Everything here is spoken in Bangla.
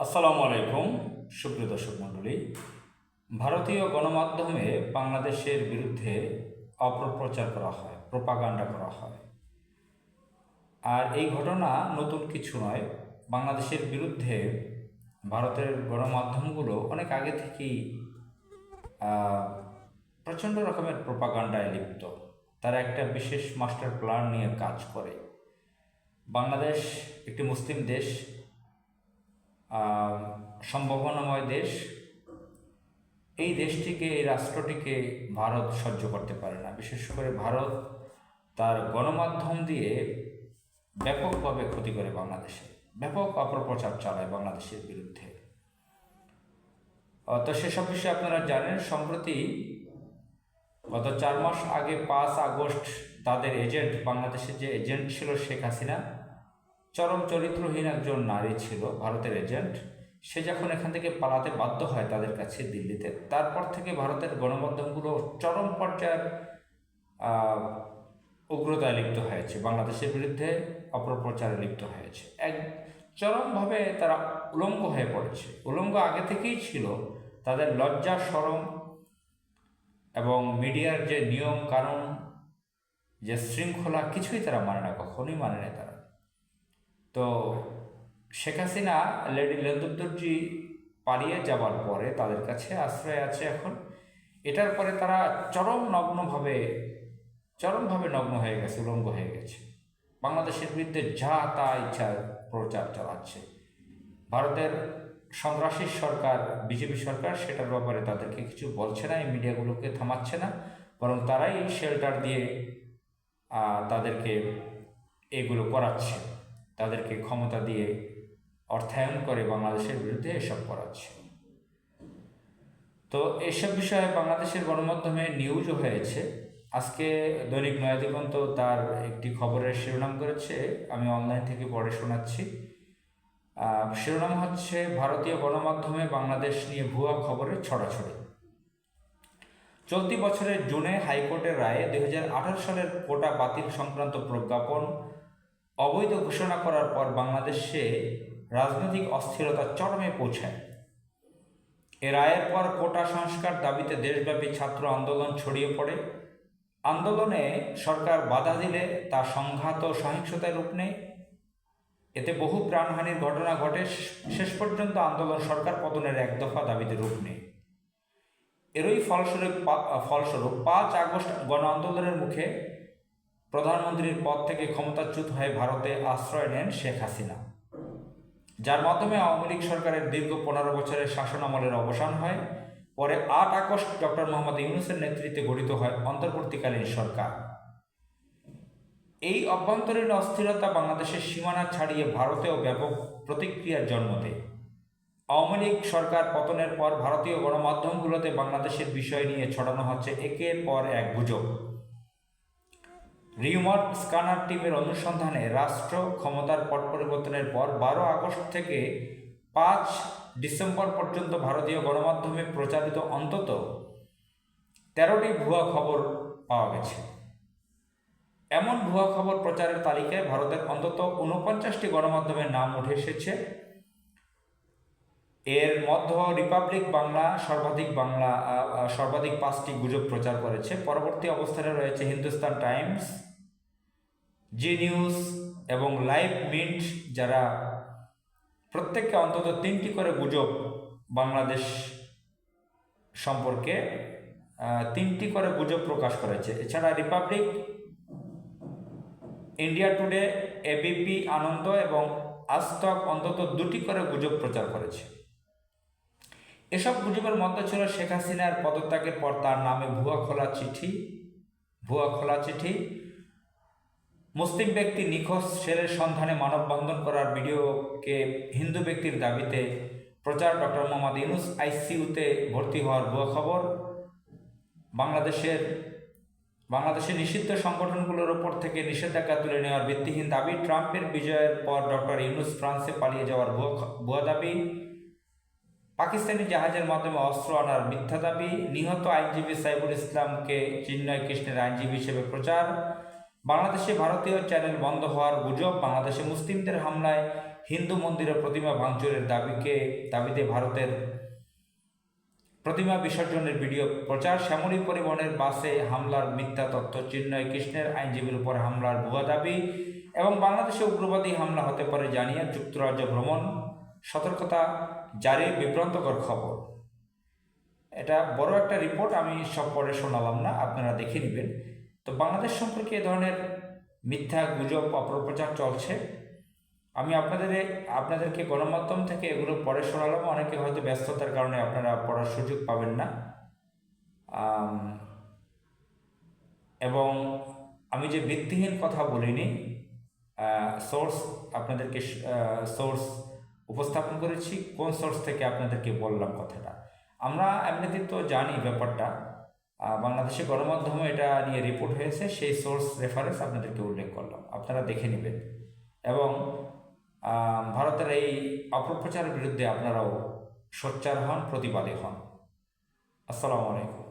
আসসালামু আলাইকুম সুপ্রিয় দর্শক মণ্ডলী। ভারতীয় গণমাধ্যমে বাংলাদেশের বিরুদ্ধে অপপ্রচার করা হয়, প্রোপাগান্ডা করা হয়। আর এই ঘটনা নতুন কিছু নয়। বাংলাদেশের বিরুদ্ধে ভারতের গণমাধ্যমগুলো অনেক আগে থেকেই প্রচণ্ড রকমের প্রোপাগান্ডায় লিপ্ত। তারা একটা বিশেষ মাস্টার প্ল্যান নিয়ে কাজ করে। বাংলাদেশ একটি মুসলিম দেশ, সম্ভাবনাময় দেশ। এই দেশটিকে, এই রাষ্ট্রটিকে ভারত সহ্য করতে পারে না। বিশেষ করে ভারত তার গণমাধ্যম দিয়ে ব্যাপকভাবে ক্ষতি করে বাংলাদেশে, ব্যাপক অপপ্রচার চালায় বাংলাদেশের বিরুদ্ধে। তো সেসব বিষয়ে আপনারা জানেন। সম্প্রতি গত 4 মাস আগে 5 আগস্ট তাদের এজেন্ট, বাংলাদেশের যে এজেন্ট ছিল শেখ হাসিনা, চরম চরিত্রহীন একজন নারী ছিল, ভারতের এজেন্ট। সে যখন এখান থেকে পালাতে বাধ্য হয় তাদের কাছে দিল্লিতে, তারপর থেকে ভারতের গণমাধ্যমগুলো চরম পর্যায়ের উগ্রতায় লিপ্ত হয়েছে, বাংলাদেশের বিরুদ্ধে অপপ্রচারে লিপ্ত হয়েছে। এক চরমভাবে তারা উলঙ্গ হয়ে পড়েছে। উলঙ্গ আগে থেকেই ছিল। তাদের লজ্জা, শরম এবং মিডিয়ার যে নিয়ম কানুন, যে শৃঙ্খলা, কিছুই তারা মানে না, কখনোই মানে না তারা। তো শেখ হাসিনা, লেডি লেদুদ্দুরজি পালিয়ে যাওয়ার পরে তাদের কাছে আশ্রয় আছে এখন। এটার পরে তারা চরমভাবে নগ্ন হয়ে গেছে, উলঙ্গ হয়ে গেছে। বাংলাদেশের বিরুদ্ধে যা তা ইচ্ছা প্রচার চালাচ্ছে। ভারতের সন্ত্রাসী সরকার, বিজেপি সরকার, সেটার ব্যাপারে তাদেরকে কিছু বলছে না, এই মিডিয়াগুলোকে থামাচ্ছে না, বরং তারাই শেল্টার দিয়ে তাদেরকে এগুলো করাচ্ছে, তাদেরকে ক্ষমতা দিয়ে অর্থায়ন করে বাংলাদেশের বিরুদ্ধে এসব করাচ্ছে। তো এসব বিষয়ে বাংলাদেশের গণমাধ্যমে নিউজও হয়েছে। আজকে দৈনিক নয়াদিগন্ত তার একটি খবরের শিরোনাম করেছে, আমি অনলাইন থেকে পড়ে শোনাচ্ছি। শিরোনাম হচ্ছে, ভারতীয় গণমাধ্যমে বাংলাদেশ নিয়ে ভুয়া খবরের ছড়াছড়ি। চলতি বছরের জুনে হাইকোর্টের রায়ে 2018 সালের কোটা বাতিল সংক্রান্ত প্রজ্ঞাপন অবৈধ ঘোষণা করার পর বাংলাদেশে রাজনৈতিক অস্থিরতা চরমে পৌঁছায়। এ রায়ের পর কোটা সংস্কার দাবিতে দেশব্যাপী ছাত্র আন্দোলন ছড়িয়ে পড়ে। আন্দোলনে সরকার বাধা দিলে তা সংঘাত ও সহিংসতায় রূপ নেয়। এতে বহু প্রাণহানির ঘটনা ঘটে। শেষ পর্যন্ত আন্দোলন সরকার পতনের এক দফা দাবিতে রূপ নেয়। এরই ফলস্বরূপ 5 আগস্ট গণ আন্দোলনের মুখে প্রধানমন্ত্রীর পদ থেকে ক্ষমতাচ্যুত হয়ে ভারতে আশ্রয় নেন শেখ হাসিনা, যার মাধ্যমে আওয়ামী লীগ সরকারের দীর্ঘ 15 বছরের শাসনামলের অবসান হয়। পরে 8 আগস্ট ডক্টর মোহাম্মদ ইউনূসের নেতৃত্বে গঠিত হয় অন্তর্বর্তীকালীন সরকার। এই অভ্যন্তরীণ অস্থিরতা বাংলাদেশের সীমানা ছাড়িয়ে ভারতেও ব্যাপক প্রতিক্রিয়ার জন্ম দেয়। আওয়ামী লীগ সরকার পতনের পর ভারতীয় গণমাধ্যমগুলোতে বাংলাদেশের বিষয় নিয়ে ছড়ানো হচ্ছে একের পর এক গুজব। রিউমার স্ক্যানার টিমের অনুসন্ধানে রাষ্ট্র ক্ষমতার পট পরিবর্তনের পর 12 আগস্ট থেকে 5 ডিসেম্বর পর্যন্ত ভারতীয় গণমাধ্যমে প্রচারিত অন্তত 13টি ভুয়া খবর পাওয়া গেছে। এমন ভুয়া খবর প্রচারের তালিকায় ভারতের অন্তত 49টি গণমাধ্যমের নাম উঠে এসেছে। এর মধ্যে রিপাবলিক বাংলা সর্বাধিক 5টি গুজব প্রচার করেছে। পরবর্তী অবস্থানে রয়েছে হিন্দুস্তান টাইমস, জি নিউজ এবং লাইভ মিন্ট, যারা প্রত্যেককে অন্তত 3টি করে গুজব বাংলাদেশ সম্পর্কে 3টি করে গুজব প্রকাশ করেছে। এছাড়া রিপাবলিক, ইন্ডিয়া টুডে, এবিপি আনন্দ এবং আজতক অন্তত 2টি করে গুজব প্রচার করেছে। এসব গুজবের মধ্যে ছিল শেখ হাসিনার পদত্যাগের পর তার নামে ভুয়া খোলা চিঠি, মুসলিম ব্যক্তি নিখোঁজ, ছেলের সন্ধানে মানববন্ধন করার ভিডিওকে হিন্দু ব্যক্তির দাবিতে প্রচার, ডক্টর মোহাম্মদ ইউনূস আইসিইউতে ভর্তি হওয়ার ভুয়া খবর, বাংলাদেশে নিষিদ্ধ সংগঠনগুলোর ওপর থেকে নিষেধাজ্ঞা তুলে নেওয়ার ভিত্তিহীন দাবি, ট্রাম্পের বিজয়ের পর ডক্টর ইউনূস ফ্রান্সে পালিয়ে যাওয়ার ভুয়া দাবি, পাকিস্তানি জাহাজের মাধ্যমে অস্ত্র আনার মিথ্যা দাবি, নিহত আইনজীবী সাইফুল ইসলামকে চিন্ময় কৃষ্ণের আইনজীবী হিসেবে প্রচার, বাংলাদেশে ভারতীয় চ্যানেল বন্ধ হওয়ার গুজব, বাংলাদেশে মুসলিমদের হামলায় হিন্দু মন্দিরের প্রতিমা ভাঙচুরের দাবিতে ভারতের প্রতিমা বিসর্জনের ভিডিও প্রচার, শ্যামলী পরিবহনের বাসে হামলার মিথ্যা তথ্য, চিন্ময় কৃষ্ণের আইনজীবীর উপর হামলার ভুয়া দাবি এবং বাংলাদেশে উগ্রবাদী হামলা হতে পারে জানিয়ে যুক্তরাজ্য ভ্রমণ সতর্কতা জারি, বিভ্রান্তকর খবর। এটা বড় একটা রিপোর্ট, আমি সব পড়ে শোনালাম না, আপনারা দেখে নেবেন। তো বাংলাদেশ সম্পর্কে এ ধরনের মিথ্যা গুজব অপপ্রচার চলছে। আমি আপনাদেরকে গণমাধ্যম থেকে এগুলো পড়ে শোনালাম। অনেকে হয়তো ব্যস্ততার কারণে আপনারা পড়ার সুযোগ পাবেন না, এবং আমি যে ভিত্তিহীন কথা বলিনি, সোর্স আপনাদেরকে সোর্স উপস্থাপন করেছি। কোন সোর্স থেকে আপনাদেরকে বললাম কথাটা, আমরা এমনিতে তো জানি ব্যাপারটা, বাংলাদেশে গণমাধ্যমে এটা নিয়ে রিপোর্ট হয়েছে, সেই সোর্স রেফারেন্স আপনাদেরকে উল্লেখ করলাম, আপনারা দেখে নেবেন এবং ভারতের এই অপপ্রচারের বিরুদ্ধে আপনারাও সোচ্চার হন, প্রতিবাদী হন। আসসালামু আলাইকুম।